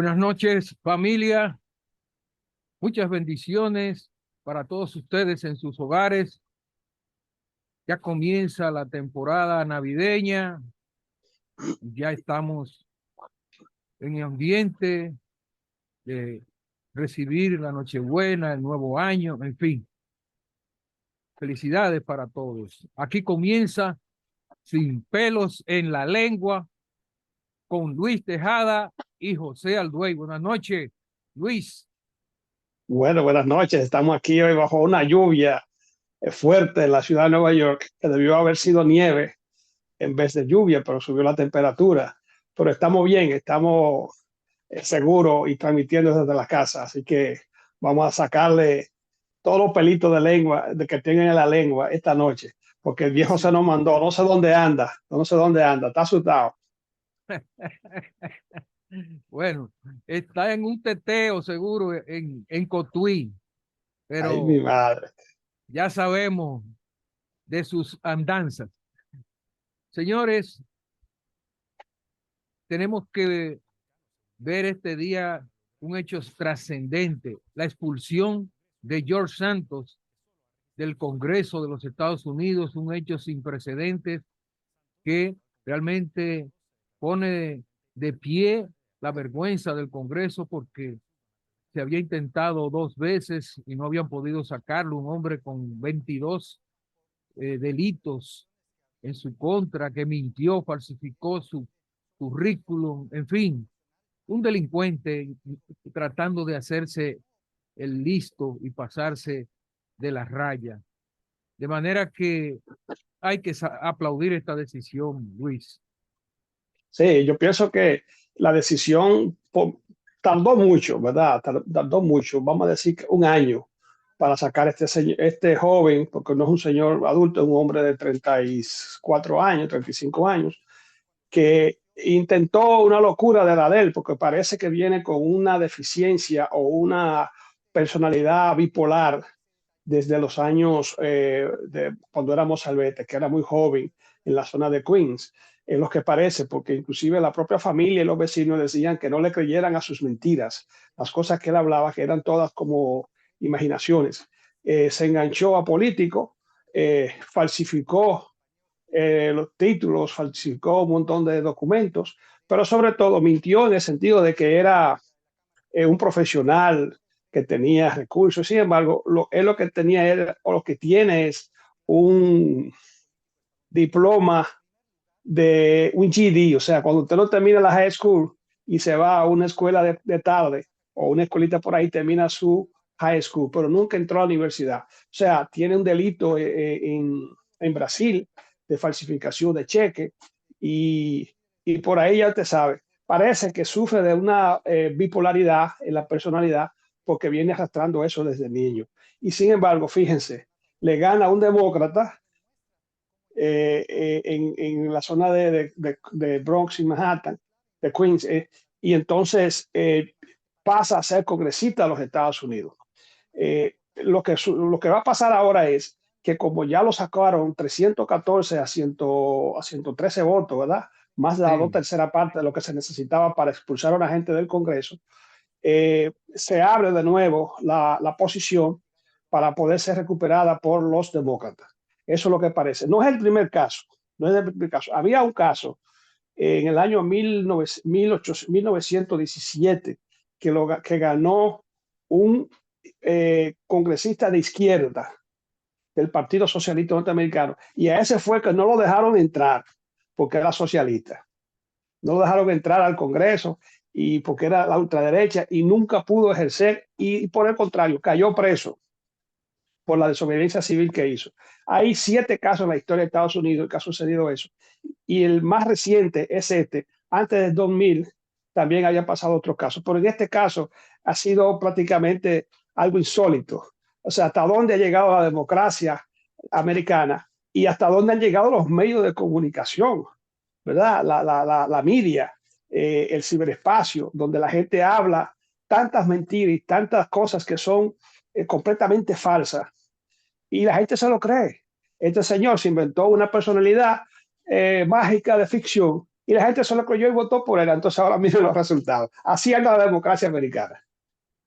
Buenas noches, familia. Muchas bendiciones para todos ustedes en sus hogares. Ya comienza la temporada navideña. Ya estamos en el ambiente de recibir la Nochebuena, el nuevo año, en fin. Felicidades para todos. Aquí comienza Sin Pelos en la Lengua con Luis Tejada y José Alduey. Buenas noches, Luis. Bueno, buenas noches. Estamos aquí hoy bajo una lluvia fuerte en la ciudad de Nueva York, que debió haber sido nieve en vez de lluvia, pero subió la temperatura. Pero estamos bien, estamos seguros y transmitiendo desde la casa. Así que vamos a sacarle todos los pelitos de lengua de que tienen en la lengua esta noche, porque el viejo se Sí. nos mandó, no sé dónde anda, no sé dónde anda, está asustado. Bueno, está en un teteo seguro en Cotuí, Ay, mi pero madre. ya sabemos de sus andanzas. Señores, tenemos que ver este día un hecho trascendente, la expulsión de George Santos del Congreso de los Estados Unidos, un hecho sin precedentes que realmente pone de pie la vergüenza del Congreso porque se había intentado dos veces y no habían podido sacarlo, un hombre con 22 delitos en su contra, que mintió, falsificó su currículum, en fin, un delincuente tratando de hacerse el listo y pasarse de la raya. De manera que hay que aplaudir esta decisión, Luis. Sí, yo pienso que la decisión tardó mucho, ¿verdad? Tardó mucho, vamos a decir que un año para sacar este joven, porque no es un señor adulto, es un hombre de 34 años, 35 años, que intentó una locura de la de él, porque parece que viene con una deficiencia o una personalidad bipolar desde los años de cuando era mozalbete, que era muy joven en la zona de Queens, en los que parece, porque inclusive la propia familia y los vecinos decían que no le creyeran a sus mentiras, las cosas que él hablaba, que eran todas como imaginaciones. Se enganchó a político, falsificó los títulos, falsificó un montón de documentos, pero sobre todo mintió en el sentido de que era un profesional que tenía recursos. Sin embargo, él lo que tenía era, o lo que tiene es un diploma de un GD, o sea, cuando usted no termina la high school y se va a una escuela de tarde o una escuelita por ahí, termina su high school, pero nunca entró a la universidad. O sea, tiene un delito en Brasil de falsificación de cheque y, y por ahí ya te sabe. Parece que sufre de una bipolaridad en la personalidad porque viene arrastrando eso desde niño. Y sin embargo, fíjense, le gana a un demócrata en la zona de Bronx y Manhattan, de Queens, y entonces pasa a ser congresista de los Estados Unidos. Lo que va a pasar ahora es que como ya lo sacaron 314 a 113 votos, ¿verdad? Más de la dos Sí. tercera parte de lo que se necesitaba para expulsar a una gente del Congreso, se abre de nuevo la posición para poder ser recuperada por los demócratas. Eso es lo que parece. No es el primer caso, no es el primer caso. Había un caso en el año 1917 que ganó un congresista de izquierda del Partido Socialista Norteamericano, y a ese fue que no lo dejaron entrar porque era socialista. No lo dejaron entrar al Congreso y porque era la ultraderecha y nunca pudo ejercer, y por el contrario cayó preso por la desobediencia civil que hizo. Hay 7 casos en la historia de Estados Unidos que ha sucedido eso, y el más reciente es este. Antes del 2000 también había pasado otros casos, pero en este caso ha sido prácticamente algo insólito. O sea, hasta dónde ha llegado la democracia americana y hasta dónde han llegado los medios de comunicación, ¿verdad? La media, el ciberespacio, donde la gente habla tantas mentiras y tantas cosas que son completamente falsas, y la gente se lo cree. Este señor se inventó una personalidad mágica de ficción y la gente se lo creyó y votó por él. Entonces ahora miren los resultados. Así anda la democracia americana.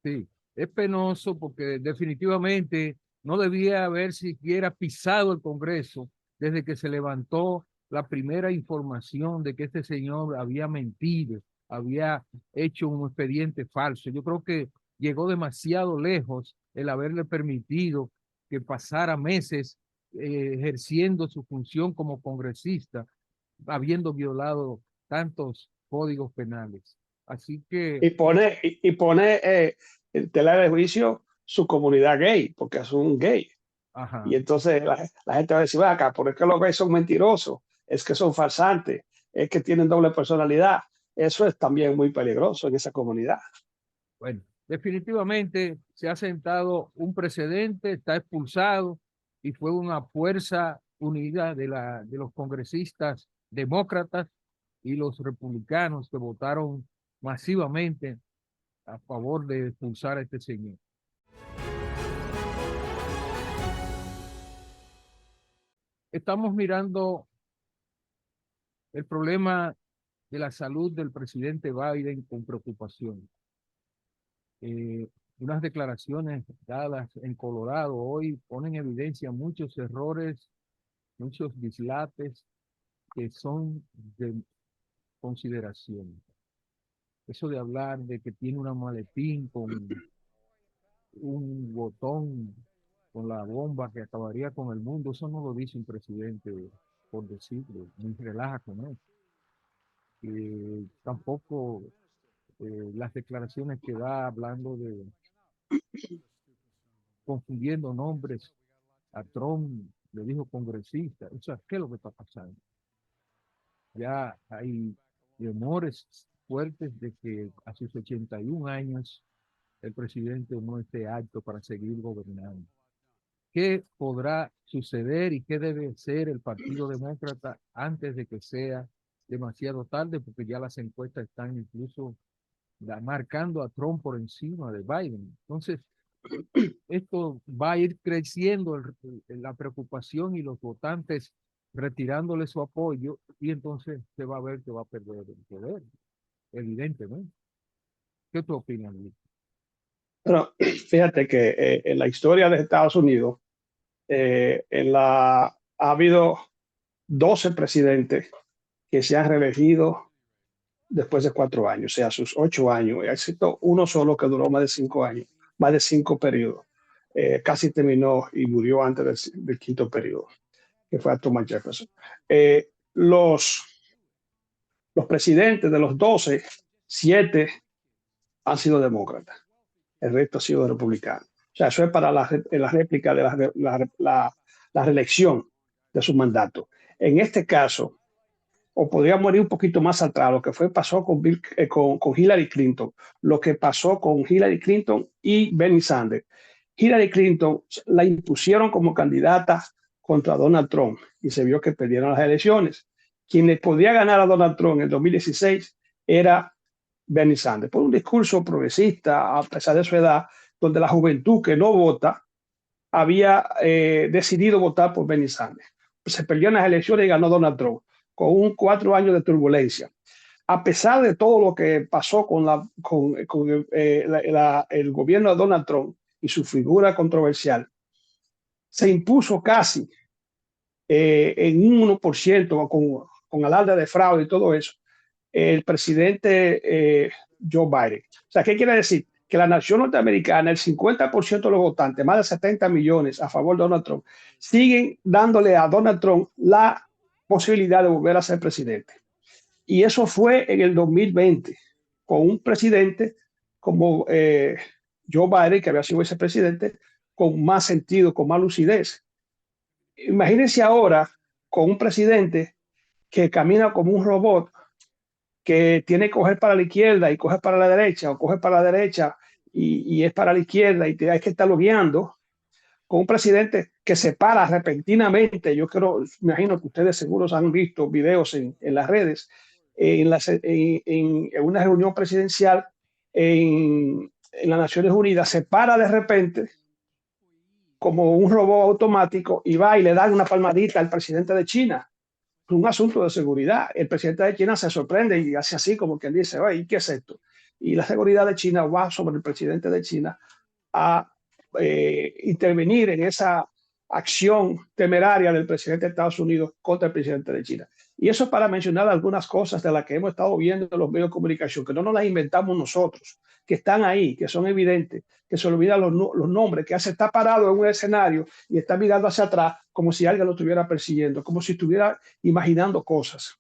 Sí, es penoso porque definitivamente no debía haber siquiera pisado el Congreso desde que se levantó la primera información de que este señor había mentido, había hecho un expediente falso. Yo creo que llegó demasiado lejos el haberle permitido que pasara meses ejerciendo su función como congresista, habiendo violado tantos códigos penales. Así que, Y pone en tela de juicio su comunidad gay, porque es un gay. ajá. Y entonces la gente va a decir, va acá, ¿por qué los gays son mentirosos? Es que son farsantes, es que tienen doble personalidad. Eso es también muy peligroso en esa comunidad. Bueno, definitivamente se ha sentado un precedente, está expulsado y fue una fuerza unida de los congresistas demócratas y los republicanos que votaron masivamente a favor de expulsar a este señor. Estamos mirando el problema de la salud del presidente Biden con preocupación. Eh, unas declaraciones dadas en Colorado hoy ponen en evidencia muchos errores, muchos dislates que son de consideración. Eso de hablar de que tiene una maletín con un botón, con la bomba que acabaría con el mundo, eso no lo dice un presidente por decirlo, ni relaja con eso. Tampoco las declaraciones que da hablando de confundiendo nombres a Trump, le dijo congresista, o sea, ¿qué es lo que está pasando? Ya hay temores fuertes de que a sus 81 años el presidente no esté apto para seguir gobernando. ¿Qué podrá suceder y qué debe ser el Partido Demócrata antes de que sea demasiado tarde? Porque ya las encuestas están incluso marcando a Trump por encima de Biden. Entonces, esto va a ir creciendo la preocupación y los votantes retirándole su apoyo y entonces se va a ver que va a perder el poder, evidentemente. ¿Qué tú opinas, Luis? Pero fíjate que en la historia de Estados Unidos ha habido 12 presidentes que se han reelegido después de 4 años, o sea, sus 8 años, excepto uno solo que duró más de 5 años, más de 5 periodos. Casi terminó y murió antes del quinto periodo, que fue a Thomas Jefferson. Eh, los, los presidentes de los 12, 7 han sido demócratas, el resto ha sido republicano. O sea, eso es para la réplica de la reelección de su mandato. En este caso, o podríamos ir un poquito más atrás, lo que pasó con Hillary Clinton, lo que pasó con Hillary Clinton y Bernie Sanders. Hillary Clinton la impusieron como candidata contra Donald Trump y se vio que perdieron las elecciones. Quien le podía ganar a Donald Trump en el 2016 era Bernie Sanders, por un discurso progresista, a pesar de su edad, donde la juventud que no vota había decidido votar por Bernie Sanders. Se perdió en las elecciones y ganó Donald Trump, con 4 años de turbulencia. A pesar de todo lo que pasó el gobierno de Donald Trump y su figura controversial, se impuso casi en un 1% con alarde de fraude y todo eso, el presidente Joe Biden. O sea, ¿qué quiere decir? Que la nación norteamericana, el 50% de los votantes, más de 70 millones a favor de Donald Trump, siguen dándole a Donald Trump la posibilidad de volver a ser presidente. Y eso fue en el 2020, con un presidente como Joe Biden, que había sido vicepresidente, con más sentido, con más lucidez. Imagínense ahora con un presidente que camina como un robot, que tiene que coger para la izquierda y coger para la derecha, o coger para la derecha y es para la izquierda y hay que estarlo guiando, con un presidente que se para repentinamente. Yo creo, me imagino que ustedes seguros han visto videos en las redes, en una reunión presidencial en las Naciones Unidas, se para de repente como un robot automático y va y le da una palmadita al presidente de China. un asunto de seguridad. El presidente de China se sorprende y hace así como quien dice, oye, ¿qué es esto? Y la seguridad de China va sobre el presidente de China a intervenir en esa acción temeraria del presidente de Estados Unidos contra el presidente de China. Y eso es para mencionar algunas cosas de las que hemos estado viendo en los medios de comunicación, que no nos las inventamos nosotros, que están ahí, que son evidentes, que se olvidan los nombres, que se está parado en un escenario y está mirando hacia atrás como si alguien lo estuviera persiguiendo, como si estuviera imaginando cosas.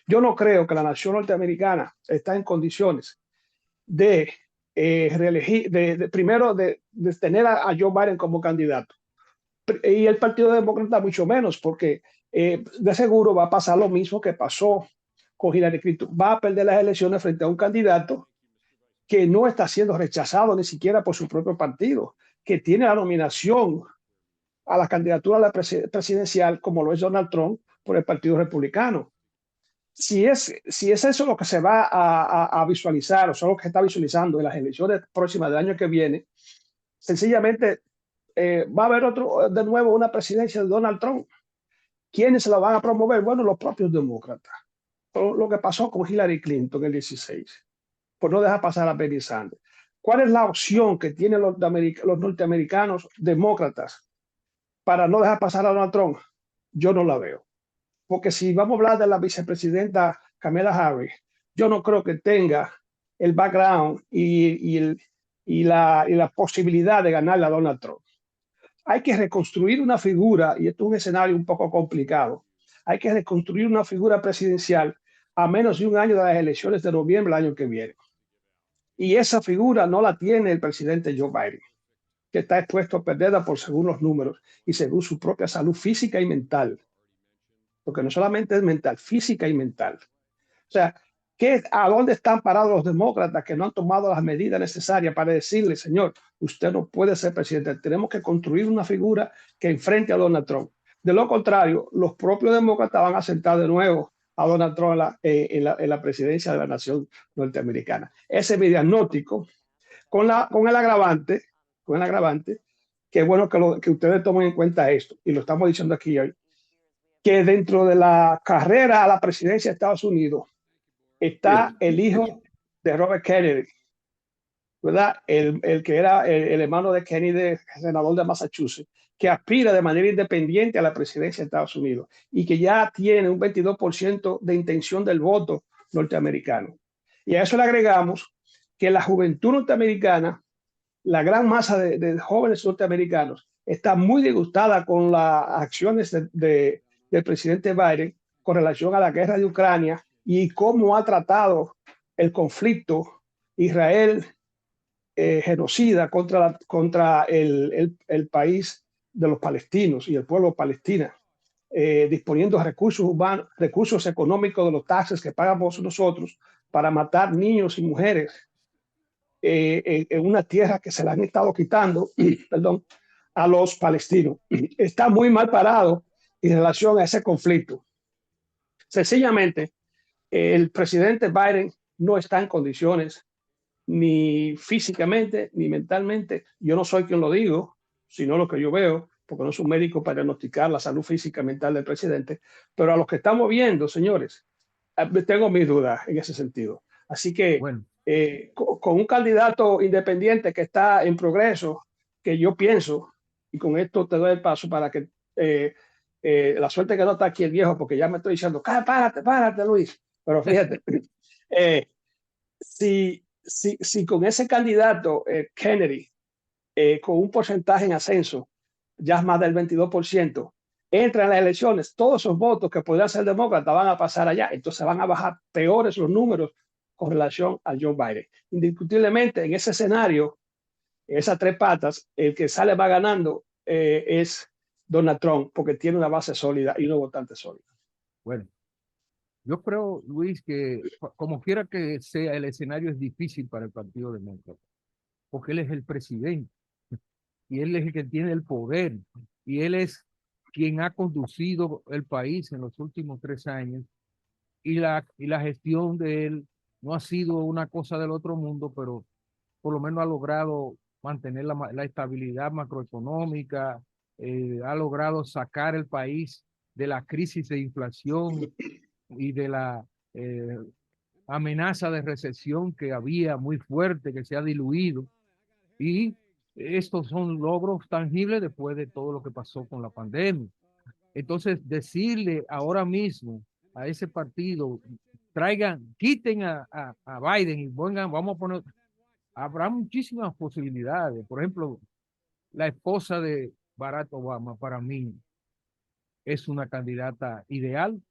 Yo no creo que la nación norteamericana está en condiciones de reelegir, primero de tener a Joe Biden como candidato. Y el Partido Demócrata mucho menos, porque de seguro va a pasar lo mismo que pasó con Hillary Clinton. Va a perder las elecciones frente a un candidato que no está siendo rechazado ni siquiera por su propio partido, que tiene la nominación a la candidatura a la presidencial, como lo es Donald Trump, por el Partido Republicano. Si es eso lo que se va a visualizar, o son lo que se está visualizando en las elecciones próximas del año que viene, sencillamente va a haber de nuevo una presidencia de Donald Trump. ¿Quiénes se la van a promover? Bueno, los propios demócratas. Lo que pasó con Hillary Clinton en el 16, por no dejar pasar a Bernie Sanders. ¿Cuál es la opción que tienen los norteamericanos demócratas para no dejar pasar a Donald Trump? Yo no la veo. Porque si vamos a hablar de la vicepresidenta Kamala Harris, yo no creo que tenga el background y la posibilidad de ganarle a Donald Trump. Hay que reconstruir una figura, y esto es un escenario un poco complicado, hay que reconstruir una figura presidencial a menos de un año de las elecciones de noviembre del año que viene. Y esa figura no la tiene el presidente Joe Biden, que está expuesto a perderla por según los números y según su propia salud física y mental. Porque no solamente es mental, física y mental. O sea, ¿a dónde están parados los demócratas que no han tomado las medidas necesarias para decirle, señor, usted no puede ser presidente? Tenemos que construir una figura que enfrente a Donald Trump. De lo contrario, los propios demócratas van a sentar de nuevo a Donald Trump en la presidencia de la nación norteamericana. Ese es mi diagnóstico con el agravante, que es bueno que ustedes tomen en cuenta esto, y lo estamos diciendo aquí hoy, que dentro de la carrera a la presidencia de Estados Unidos está el hijo de Robert Kennedy, ¿verdad? El que era el hermano de Kennedy, senador de Massachusetts, que aspira de manera independiente a la presidencia de Estados Unidos y que ya tiene un 22% de intención del voto norteamericano. Y a eso le agregamos que la juventud norteamericana, la gran masa de jóvenes norteamericanos, está muy disgustada con las acciones del presidente Biden con relación a la guerra de Ucrania y cómo ha tratado el conflicto Israel genocida contra el país de los palestinos y el pueblo palestino, disponiendo de recursos humanos, recursos económicos de los taxes que pagamos nosotros para matar niños y mujeres en una tierra que se la han estado quitando, perdón, a los palestinos. Está muy mal parado en relación a ese conflicto. Sencillamente, el presidente Biden no está en condiciones ni físicamente ni mentalmente. Yo no soy quien lo digo, sino lo que yo veo, porque no soy un médico para diagnosticar la salud física y mental del presidente, pero a los que estamos viendo, señores, tengo mis dudas en ese sentido. Así que Bueno, con un candidato independiente que está en progreso, que yo pienso, y con esto te doy el paso para que la suerte que no está aquí el viejo, porque ya me estoy diciendo, párate, Luis. Pero fíjate, si con ese candidato, Kennedy, con un porcentaje en ascenso, ya es más del 22%, entra en las elecciones, todos esos votos que podrían ser demócratas van a pasar allá. Entonces van a bajar peores los números con relación a Joe Biden. Indiscutiblemente, en ese escenario, esas tres patas, el que sale va ganando es Donald Trump, porque tiene una base sólida y no votante sólida. bueno, yo creo, Luis, que como quiera que sea, el escenario es difícil para el Partido Demócrata, porque él es el presidente y él es el que tiene el poder y él es quien ha conducido el país en los últimos 3 años y la gestión de él no ha sido una cosa del otro mundo, pero por lo menos ha logrado mantener la estabilidad macroeconómica, ha logrado sacar el país de la crisis de inflación y de la amenaza de recesión que había muy fuerte, que se ha diluido. Y estos son logros tangibles después de todo lo que pasó con la pandemia. Entonces, decirle ahora mismo a ese partido, quiten a Biden y pongan, vamos a poner, habrá muchísimas posibilidades. Por ejemplo, la esposa de Barack Obama para mí es una candidata ideal,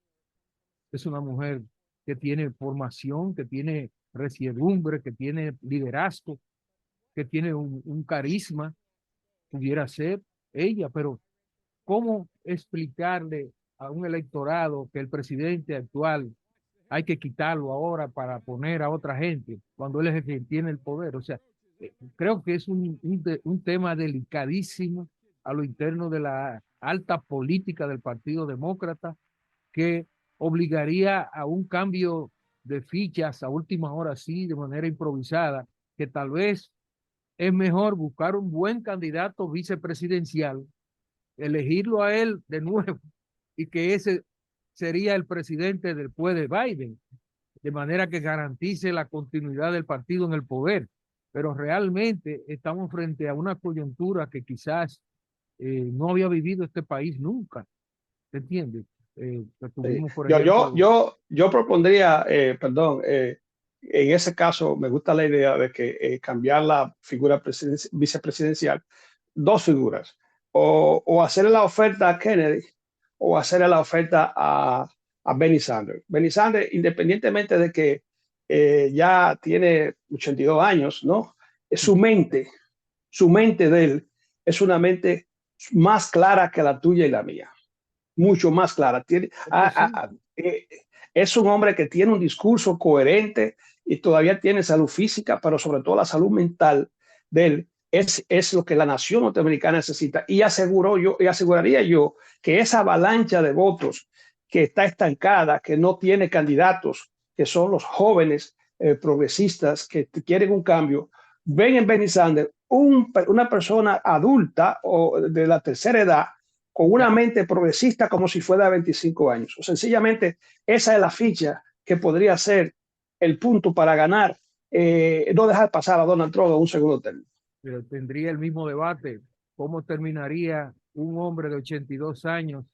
es una mujer que tiene formación, que tiene resiedumbre, que tiene liderazgo, que tiene un carisma, pudiera ser ella, pero ¿cómo explicarle a un electorado que el presidente actual hay que quitarlo ahora para poner a otra gente cuando él es el que tiene el poder? O sea, creo que es un tema delicadísimo a lo interno de la alta política del Partido Demócrata que obligaría a un cambio de fichas a última hora, así, de manera improvisada, que tal vez es mejor buscar un buen candidato vicepresidencial, elegirlo a él de nuevo y que ese sería el presidente después de Biden, de manera que garantice la continuidad del partido en el poder. Pero realmente estamos frente a una coyuntura que quizás no había vivido este país nunca, ¿te entiendes? Que Sí. tuvimos, por Yo, ejemplo, yo propondría, perdón, en ese caso me gusta la idea de que cambiar la figura vicepresidencial, dos figuras, o hacerle la oferta a Kennedy o hacerle la oferta a Bernie Sanders. Bernie Sanders, independientemente de que ya tiene 82 años, ¿no? Su mente de él es una mente más clara que la tuya y la mía, mucho más clara. esto sí, Es un hombre que tiene un discurso coherente y todavía tiene salud física, pero sobre todo la salud mental de él es lo que la nación norteamericana necesita. Y aseguraría yo que esa avalancha de votos que está estancada, que no tiene candidatos, que son los jóvenes progresistas que quieren un cambio, ven en Bernie Sanders una persona adulta o de la tercera edad con una ya, mente progresista como si fuera de 25 años. O sencillamente, esa es la ficha que podría ser el punto para ganar, no dejar pasar a Donald Trump a un segundo término. pero tendría el mismo debate. ¿Cómo terminaría un hombre de 82 años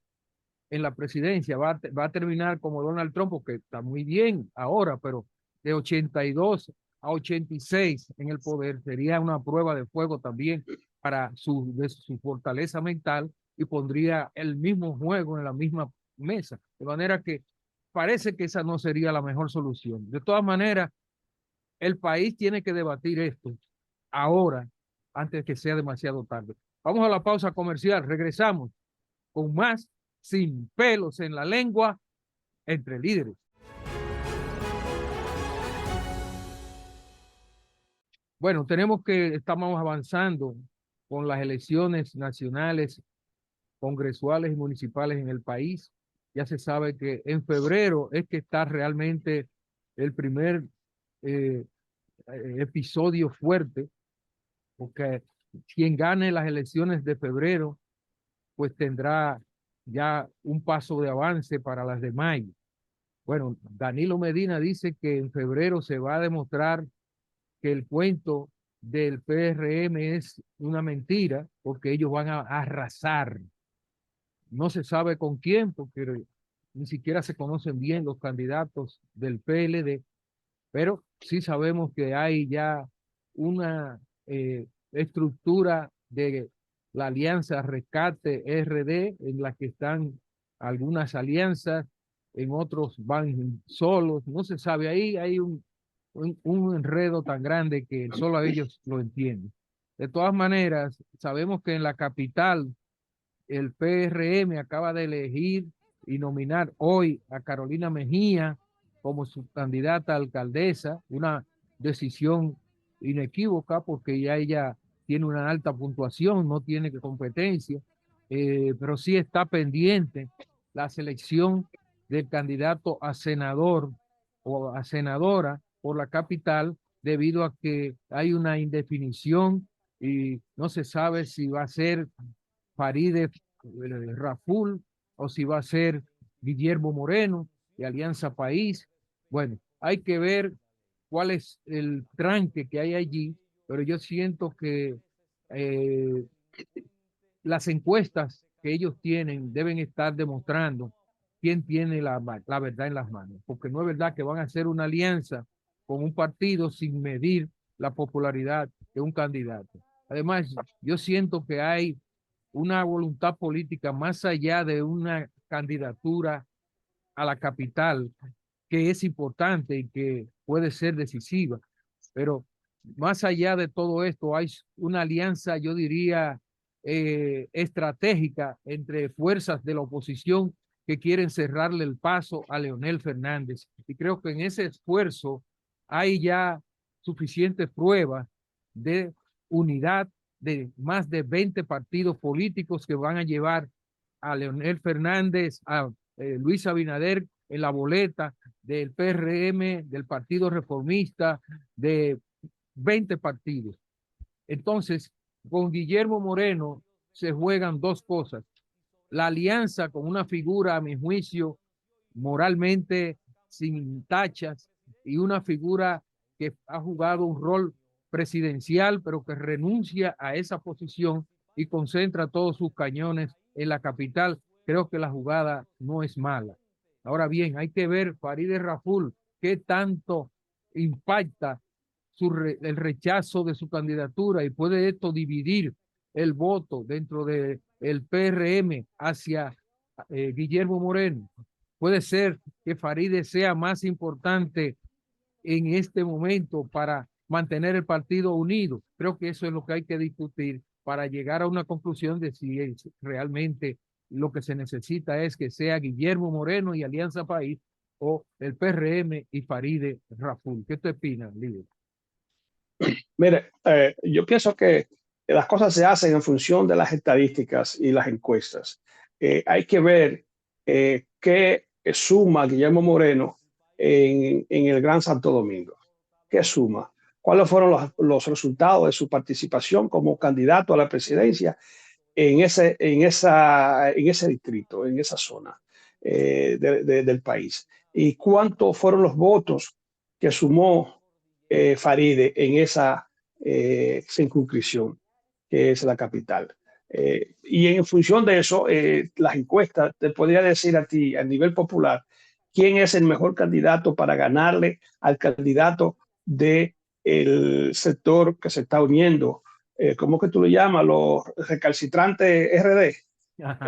en la presidencia? Va a terminar como Donald Trump, porque está muy bien ahora, pero de 82 a 86 en el poder sería una prueba de fuego también para de su fortaleza mental y pondría el mismo juego en la misma mesa. De manera que parece que esa no sería la mejor solución. De todas maneras, el país tiene que debatir esto ahora, antes de que sea demasiado tarde. Vamos a la pausa comercial, regresamos con más Sin Pelos en la Lengua entre líderes. Bueno, estamos avanzando con las elecciones nacionales, congresuales y municipales en el país. Ya se sabe que en febrero es que está realmente el primer eh, episodio fuerte, porque quien gane las elecciones de febrero, pues tendrá ya un paso de avance para las de mayo. Bueno, Danilo Medina dice que en febrero se va a demostrar que el cuento del PRM es una mentira porque ellos van a arrasar. No se sabe con quién porque ni siquiera se conocen bien los candidatos del PLD, pero sí sabemos que hay ya una estructura de la alianza Rescate RD en la que están algunas alianzas, en otros van solos, no se sabe, ahí hay un enredo tan grande que solo ellos lo entienden. De todas maneras, sabemos que en la capital el PRM acaba de elegir y nominar hoy a Carolina Mejía como su candidata a alcaldesa, una decisión inequívoca porque ya ella tiene una alta puntuación, no tiene competencia, pero sí está pendiente la selección del candidato a senador o a senadora por la capital debido a que hay una indefinición y no se sabe si va a ser Farideh Raful o si va a ser Guillermo Moreno de Alianza País. Bueno, hay que ver cuál es el tranque que hay allí, pero yo siento que eh, las encuestas que ellos tienen deben estar demostrando quién tiene la verdad en las manos, porque no es verdad que van a hacer una alianza con un partido sin medir la popularidad de un candidato. Además, yo siento que hay una voluntad política más allá de una candidatura a la capital que es importante y que puede ser decisiva, pero más allá de todo esto hay una alianza, yo diría, estratégica entre fuerzas de la oposición que quieren cerrarle el paso a Leonel Fernández. Y creo que en ese esfuerzo hay ya suficientes pruebas de unidad de más de 20 partidos políticos que van a llevar a Leonel Fernández, a Luis Abinader en la boleta del PRM, del Partido Reformista, de 20 partidos. Entonces, con Guillermo Moreno se juegan dos cosas. La alianza con una figura, a mi juicio, moralmente sin tachas y una figura que ha jugado un rol presidencial, pero que renuncia a esa posición y concentra todos sus cañones en la capital. Creo que la jugada no es mala. Ahora bien, hay que ver Farideh Raful qué tanto impacta el rechazo de su candidatura y puede esto dividir el voto dentro del PRM hacia Guillermo Moreno. Puede ser que Farideh sea más importante en este momento para mantener el partido unido. Creo que eso es lo que hay que discutir para llegar a una conclusión de si es realmente lo que se necesita es que sea Guillermo Moreno y Alianza País o el PRM y Farideh Raful. ¿Qué te opinas, líder? Mire, yo pienso que las cosas se hacen en función de las estadísticas y las encuestas. Hay que ver qué suma Guillermo Moreno en el Gran Santo Domingo. ¿Qué suma? ¿Cuáles fueron los resultados de su participación como candidato a la presidencia en ese distrito, en esa zona del país? ¿Y cuántos fueron los votos que sumó Farideh en esa circunscripción, que es la capital? Y en función de eso, las encuestas te podría decir a ti, a nivel popular, quién es el mejor candidato para ganarle al candidato del sector que se está uniendo. ¿Cómo que tú lo llamas? Los recalcitrantes RD.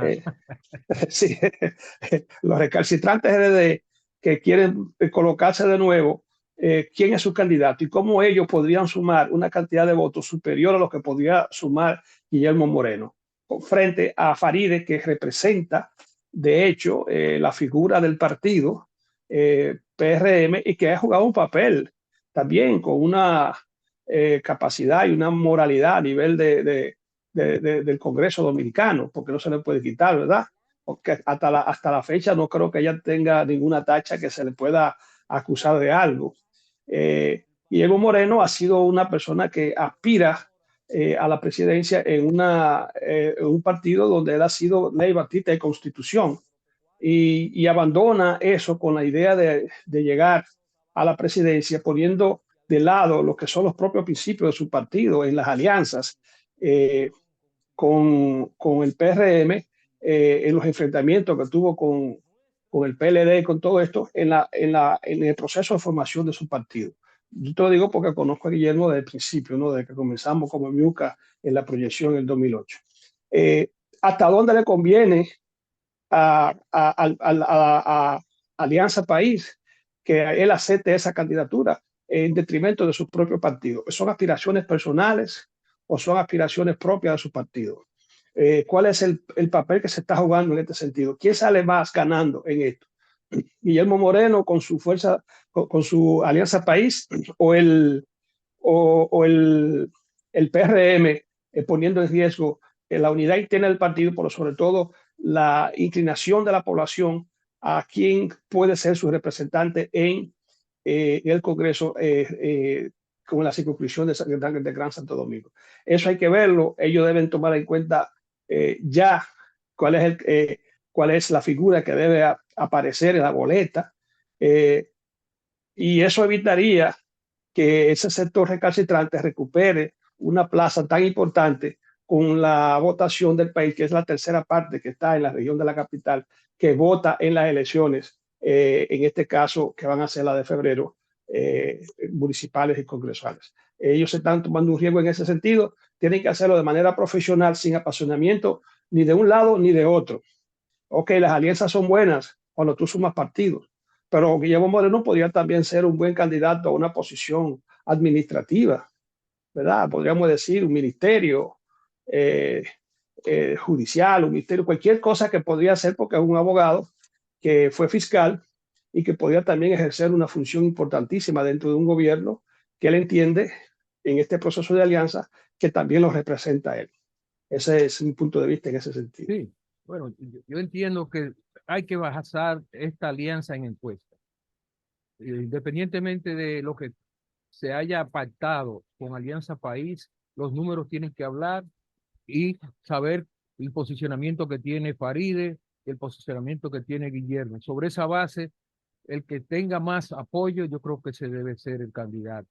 Eh, sí, los recalcitrantes RD que quieren colocarse de nuevo, quién es su candidato y cómo ellos podrían sumar una cantidad de votos superior a lo que podría sumar Guillermo Moreno, frente a Farideh, que representa, de hecho, la figura del partido PRM y que ha jugado un papel también con una capacidad y una moralidad a nivel del Congreso Dominicano, porque no se le puede quitar, ¿verdad? Porque hasta la fecha no creo que ella tenga ninguna tacha que se le pueda acusar de algo. Guillermo Moreno ha sido una persona que aspira a la presidencia en un partido donde él ha sido ley batista de constitución y abandona eso con la idea de llegar a la presidencia poniendo de lado lo que son los propios principios de su partido en las alianzas con el PRM, en los enfrentamientos que tuvo con el PLD y con todo esto en el proceso de formación de su partido. Yo te lo digo porque conozco a Guillermo desde el principio, ¿no? Desde que comenzamos como Miuca en la proyección en el 2008. ¿Hasta dónde le conviene a Alianza País que él acepte esa candidatura en detrimento de su propio partido? ¿Son aspiraciones personales o son aspiraciones propias de su partido? ¿Cuál es el papel que se está jugando en este sentido? ¿Quién sale más ganando en esto? ¿Guillermo Moreno con su fuerza, con su Alianza País o el PRM poniendo en riesgo la unidad interna del partido, pero sobre todo la inclinación de la población a quién puede ser su representante en el Congreso con la circunscripción de Gran Santo Domingo? Eso hay que verlo. Ellos deben tomar en cuenta ya cuál es cuál es la figura que debe aparecer en la boleta, y eso evitaría que ese sector recalcitrante recupere una plaza tan importante con la votación del país, que es la tercera parte que está en la región de la capital, que vota en las elecciones, en este caso, que van a ser la de febrero, municipales y congresuales. Ellos se están tomando un riesgo en ese sentido, tienen que hacerlo de manera profesional, sin apasionamiento ni de un lado ni de otro. Ok, las alianzas son buenas cuando tú sumas partidos, pero Guillermo Moreno podría también ser un buen candidato a una posición administrativa, ¿verdad? Podríamos decir un ministerio eh, judicial, un ministerio, cualquier cosa que podría hacer, porque es un abogado que fue fiscal y que podría también ejercer una función importantísima dentro de un gobierno que él entiende en este proceso de alianza que también lo representa a él. Ese es mi punto de vista en ese sentido. Sí, bueno, yo entiendo que hay que basar esta alianza en encuestas. Independientemente de lo que se haya pactado con Alianza País, los números tienen que hablar y saber el posicionamiento que tiene Faride, el posicionamiento que tiene Guillermo. Sobre esa base, el que tenga más apoyo, yo creo que ese debe ser el candidato.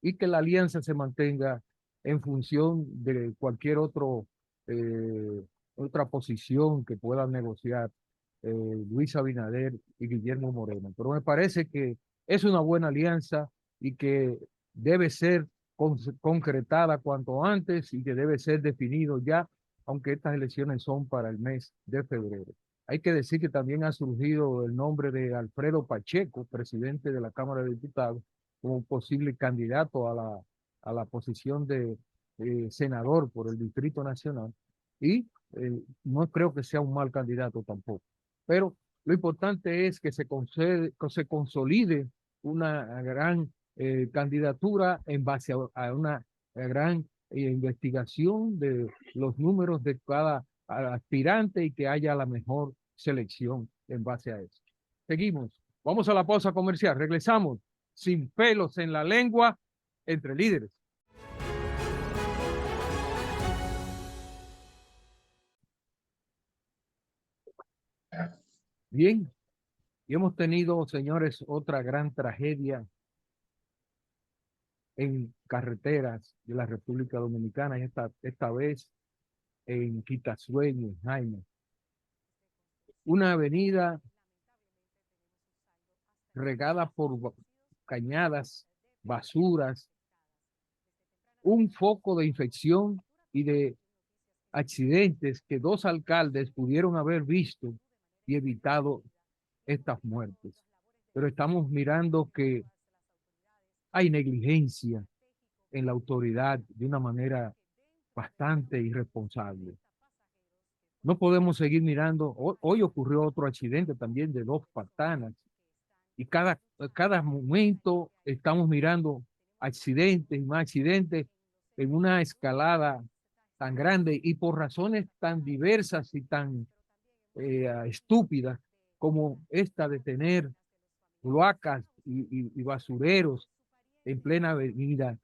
Y que la alianza se mantenga en función de cualquier otra posición que puedan negociar Luis Abinader y Guillermo Moreno. Pero me parece que es una buena alianza y que debe ser concretada cuanto antes y que debe ser definido ya, aunque estas elecciones son para el mes de febrero. Hay que decir que también ha surgido el nombre de Alfredo Pacheco, presidente de la Cámara de Diputados, como posible candidato a la posición de senador por el Distrito Nacional. Y no creo que sea un mal candidato tampoco. Pero lo importante es que que se consolide una gran candidatura en base a una gran investigación de los números de cada aspirante y que haya la mejor selección en base a eso. Seguimos. Vamos a la pausa comercial. Regresamos sin pelos en la lengua entre líderes. Bien, y hemos tenido, señores, otra gran tragedia en carreteras de la República Dominicana, y esta vez en Quitasueño, Jaime. Una avenida regada por cañadas, basuras, un foco de infección y de accidentes que dos alcaldes pudieron haber visto y evitado estas muertes. Pero estamos mirando que hay negligencia en la autoridad de una manera bastante irresponsable. No podemos seguir mirando. Hoy ocurrió otro accidente también de dos patanas y cada momento estamos mirando accidentes y más accidentes en una escalada tan grande y por razones tan diversas y tan estúpidas como esta de tener cloacas y basureros en plena avenida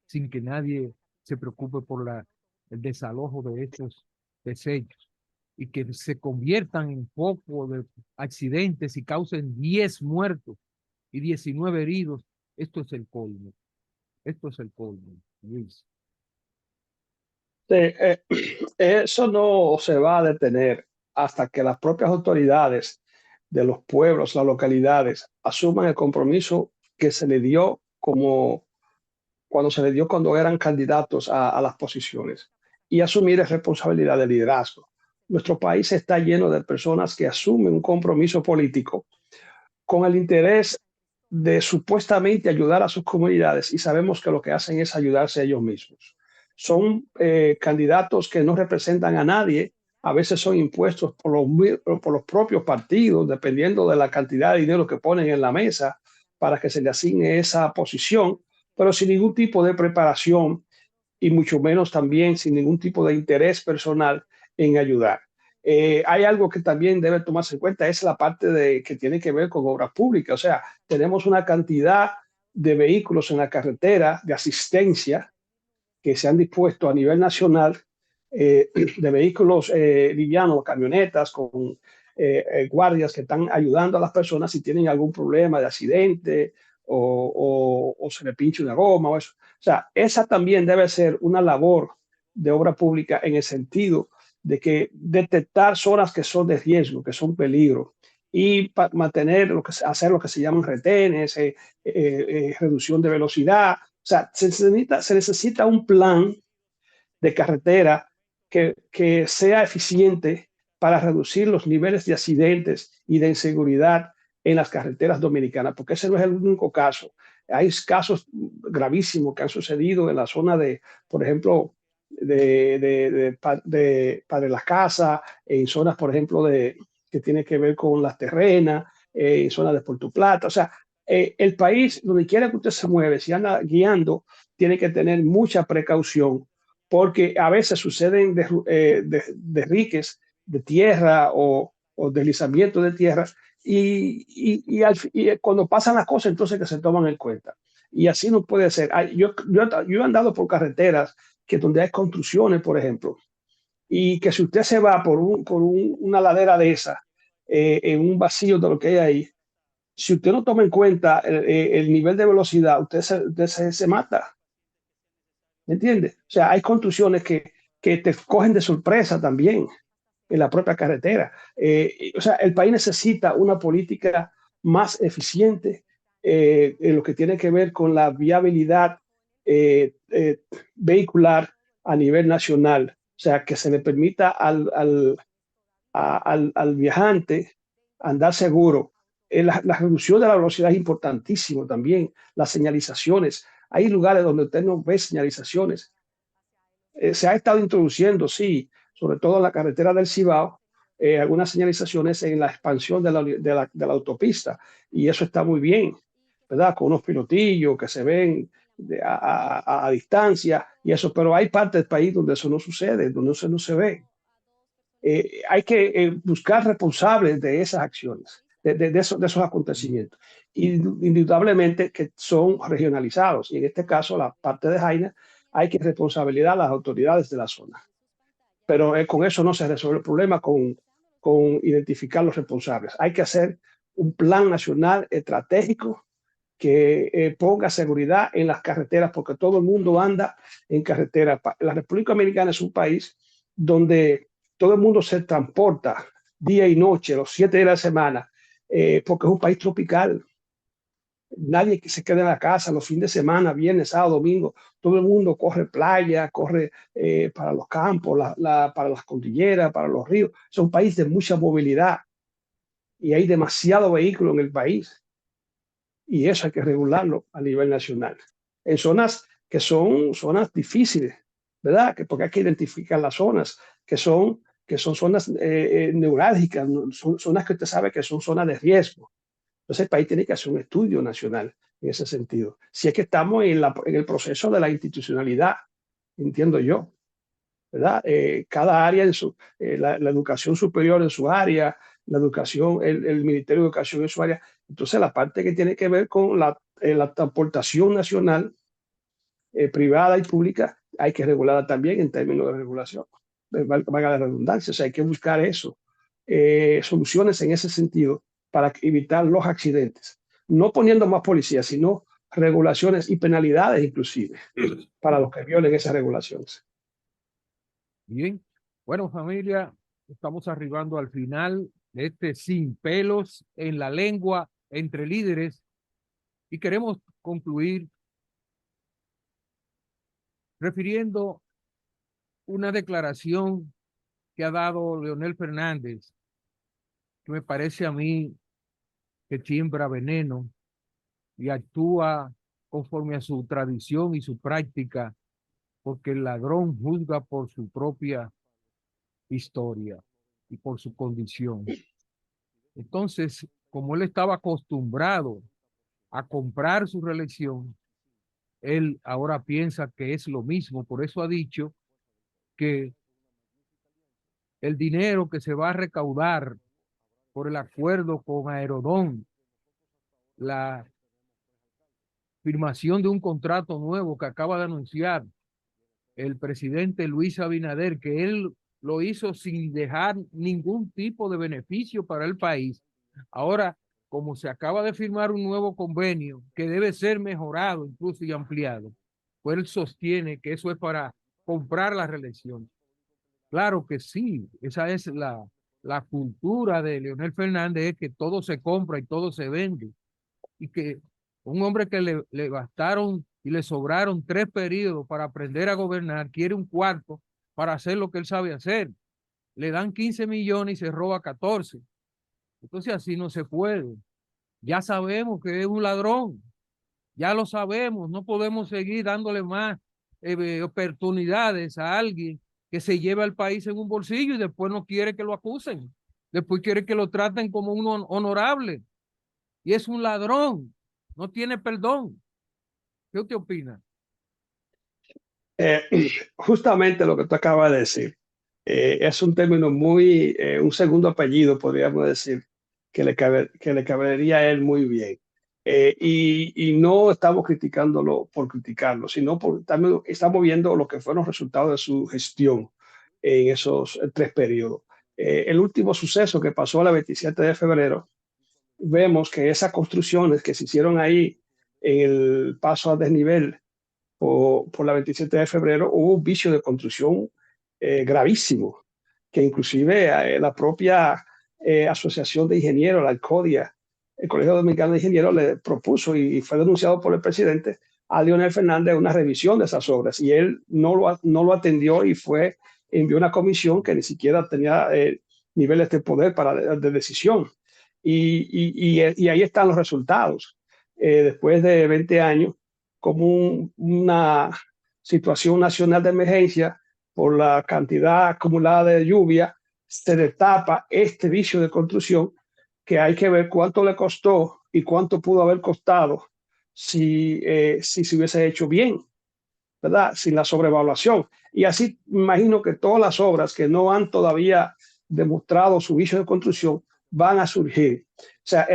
sin que nadie se preocupe por el desalojo de estos desechos y que se conviertan en foco de accidentes y causen 10 muertos y 19 heridos. Esto es el colmo. Esto es el colmo, Luis. Sí, eso no se va a detener hasta que las propias autoridades de los pueblos, las localidades, asuman el compromiso que se le dio como cuando eran candidatos a las posiciones y asumir la responsabilidad de liderazgo. Nuestro país está lleno de personas que asumen un compromiso político con el interés de supuestamente ayudar a sus comunidades y sabemos que lo que hacen es ayudarse a ellos mismos. Son candidatos que no representan a nadie, a veces son impuestos por los propios partidos, dependiendo de la cantidad de dinero que ponen en la mesa para que se le asigne esa posición, pero sin ningún tipo de preparación y mucho menos también sin ningún tipo de interés personal en ayudar. Hay algo que también debe tomarse en cuenta, es la parte que tiene que ver con obras públicas. O sea, tenemos una cantidad de vehículos en la carretera de asistencia que se han dispuesto a nivel nacional, de vehículos livianos, camionetas con guardias que están ayudando a las personas si tienen algún problema de accidente o se le pinche una goma o eso. O sea, esa también debe ser una labor de obra pública en el sentido de que detectar zonas que son de riesgo, que son peligro, y mantener hacer lo que se llaman retenes, reducción de velocidad. O sea, se necesita un plan de carretera que sea eficiente para reducir los niveles de accidentes y de inseguridad en las carreteras dominicanas, porque ese no es el único caso. Hay casos gravísimos que han sucedido en la zona de, por ejemplo, de Padre Las Casas, en zonas, por ejemplo, que tiene que ver con las terrenas, en zonas de Puerto Plata. O sea, el país, donde quiera que usted se mueve, si anda guiando, tiene que tener mucha precaución porque a veces suceden derriques de tierra o deslizamiento de tierra y cuando pasan las cosas entonces que se toman en cuenta. Y así no puede ser. Yo he andado por carreteras que donde hay construcciones, por ejemplo, y que si usted se va una ladera de esa, en un vacío de lo que hay ahí, si usted no toma en cuenta el nivel de velocidad, usted se mata. ¿Me entiendes? O sea, hay construcciones que te cogen de sorpresa también en la propia carretera. O sea, el país necesita una política más eficiente en lo que tiene que ver con la viabilidad vehicular a nivel nacional. O sea, que se le permita al viajante andar seguro. La reducción de la velocidad es importantísimo también. Las señalizaciones. Hay lugares donde usted no ve señalizaciones. Se ha estado introduciendo, sí, sobre todo en la carretera del Cibao, algunas señalizaciones en la expansión de la autopista, y eso está muy bien, ¿verdad? Con unos pilotillos que se ven a distancia y eso, pero hay partes del país donde eso no sucede, donde eso no se ve. Hay que buscar responsables de esas acciones, de esos acontecimientos. Y indudablemente que son regionalizados. Y en este caso, la parte de Jaina, hay que responsabilizar a las autoridades de la zona. Pero con eso no se resuelve el problema con identificar los responsables. Hay que hacer un plan nacional estratégico que ponga seguridad en las carreteras, porque todo el mundo anda en carreteras. La República Dominicana es un país donde todo el mundo se transporta día y noche, los 7 días de la semana, porque es un país tropical. Nadie que se quede en la casa los fines de semana, viernes, sábado, domingo. Todo el mundo corre playa, corre para los campos, para las cordilleras, para los ríos. Es un país de mucha movilidad y hay demasiado vehículo en el país. Y eso hay que regularlo a nivel nacional. En zonas que son zonas difíciles, ¿verdad? Porque hay que identificar las zonas que son zonas neurálgicas, son zonas que usted sabe que son zonas de riesgo. Entonces el país tiene que hacer un estudio nacional en ese sentido. Si es que estamos en el proceso de la institucionalidad, entiendo yo, ¿verdad? Cada área la educación superior en su área, la educación, el Ministerio de Educación en su área. Entonces la parte que tiene que ver con la transportación nacional, privada y pública, hay que regularla también en términos de regulación. Valga la redundancia, o sea, hay que buscar eso, soluciones en ese sentido para evitar los accidentes. No poniendo más policías, sino regulaciones y penalidades inclusive para los que violen esas regulaciones. Bien, bueno, familia, estamos arribando al final de este Sin Pelos en la Lengua entre líderes y queremos concluir refiriendo una declaración que ha dado Leonel Fernández, que me parece a mí que tiembra veneno y actúa conforme a su tradición y su práctica, porque el ladrón juzga por su propia historia y por su condición. Entonces, como él estaba acostumbrado a comprar su reelección, él ahora piensa que es lo mismo. Por eso ha dicho que el dinero que se va a recaudar por el acuerdo con Aerodón, la firmación de un contrato nuevo que acaba de anunciar el presidente Luis Abinader, que él lo hizo sin dejar ningún tipo de beneficio para el país. Ahora, como se acaba de firmar un nuevo convenio que debe ser mejorado incluso y ampliado, pues él sostiene que eso es para comprar la reelección. Claro que sí, esa es la cultura de Leonel Fernández, es que todo se compra y todo se vende. Y que un hombre que le bastaron y le sobraron 3 periodos para aprender a gobernar, quiere un cuarto para hacer lo que él sabe hacer. Le dan 15 millones y se roba 14. Entonces así no se puede. Ya sabemos que es un ladrón, ya lo sabemos, no podemos seguir dándole más oportunidades a alguien que se lleva al país en un bolsillo y después no quiere que lo acusen, después quiere que lo traten como uno honorable y es un ladrón, no tiene perdón. ¿Qué usted opina? Eh, Justamente lo que tú acabas de decir. Es un término muy, un segundo apellido, podríamos decir, que le cabería a él muy bien. Y no estamos criticándolo por criticarlo, sino también estamos viendo lo que fueron los resultados de su gestión en esos 3 periodos. El último suceso que pasó el 27 de febrero, vemos que esas construcciones que se hicieron ahí en el paso a desnivel por la 27 de febrero, hubo un vicio de construcción gravísimo, que inclusive la propia Asociación de Ingenieros, la Alcodia, el Colegio Dominicano de Ingenieros, le propuso y fue denunciado por el presidente a Leonel Fernández una revisión de esas obras, y él no lo atendió y envió una comisión que ni siquiera tenía niveles de poder de decisión. Y ahí están los resultados. Después de 20 años, como una situación nacional de emergencia por la cantidad acumulada de lluvia, se destapa este vicio de construcción, que hay que ver cuánto le costó y cuánto pudo haber costado si se hubiese hecho bien, ¿verdad? Sin la sobrevaluación. Y así imagino que todas las obras que no han todavía demostrado su vicio de construcción van a surgir. O sea,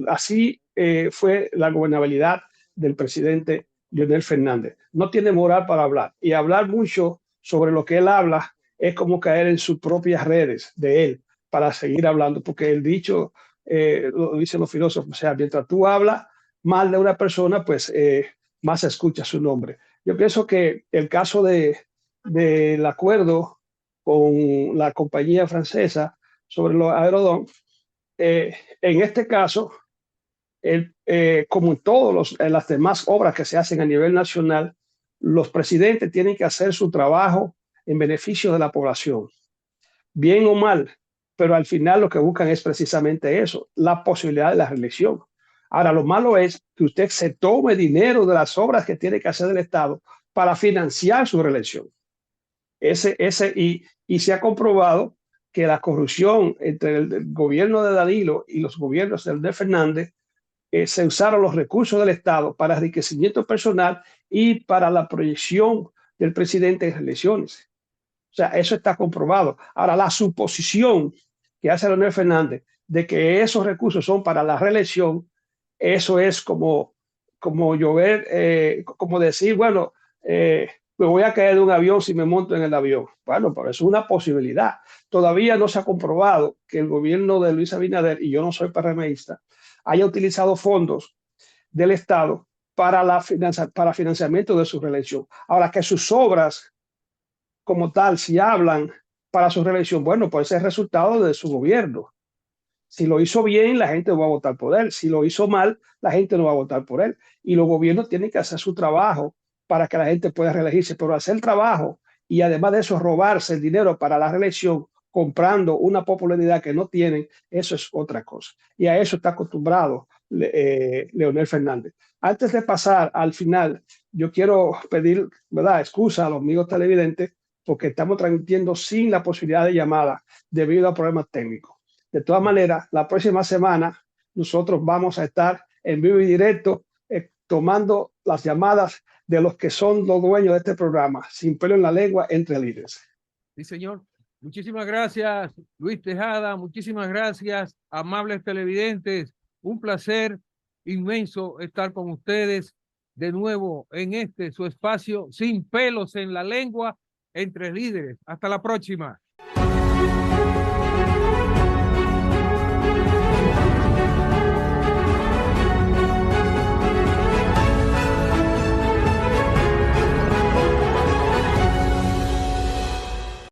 así fue la gobernabilidad del presidente Leonel Fernández. No tiene moral para hablar, y hablar mucho sobre lo que él habla es como caer en sus propias redes de él para seguir hablando, porque el dicho, lo dicen los filósofos, o sea, mientras tú hablas mal de una persona, pues más se escucha su nombre. Yo pienso que el caso del acuerdo con la compañía francesa sobre los aerodoms, en este caso, como en todas las demás obras que se hacen a nivel nacional, los presidentes tienen que hacer su trabajo en beneficio de la población, bien o mal, pero al final lo que buscan es precisamente eso, la posibilidad de la reelección. Ahora, lo malo es que usted se tome dinero de las obras que tiene que hacer el Estado para financiar su reelección. Y se ha comprobado que la corrupción entre el gobierno de Danilo y los gobiernos de Fernández, se usaron los recursos del Estado para enriquecimiento personal y para la proyección del presidente en elecciones. O sea, eso está comprobado. Ahora, la suposición que hace Leonel Fernández de que esos recursos son para la reelección, eso es como llover, como decir, bueno, me voy a caer de un avión si me monto en el avión. Bueno, pero eso es una posibilidad. Todavía no se ha comprobado que el gobierno de Luis Abinader, y yo no soy PRMista, haya utilizado fondos del Estado para financiamiento de su reelección. Ahora, que sus obras como tal, si hablan para su reelección, bueno, pues es el resultado de su gobierno. Si lo hizo bien, la gente va a votar por él. Si lo hizo mal, la gente no va a votar por él. Y los gobiernos tienen que hacer su trabajo para que la gente pueda reelegirse. Pero hacer el trabajo y además de eso robarse el dinero para la reelección, comprando una popularidad que no tienen, eso es otra cosa. Y a eso está acostumbrado Leonel Fernández. Antes de pasar al final, yo quiero pedir, ¿verdad?, excusa a los amigos televidentes, porque estamos transmitiendo sin la posibilidad de llamada debido a problemas técnicos. De todas maneras, la próxima semana nosotros vamos a estar en vivo y directo, tomando las llamadas de los que son los dueños de este programa, Sin Pelo en la Lengua, Entre Líderes. Sí, señor. Muchísimas gracias, Luis Tejada. Muchísimas gracias, amables televidentes. Un placer inmenso estar con ustedes de nuevo en su espacio Sin Pelos en la Lengua, Entre Líderes. Hasta la próxima.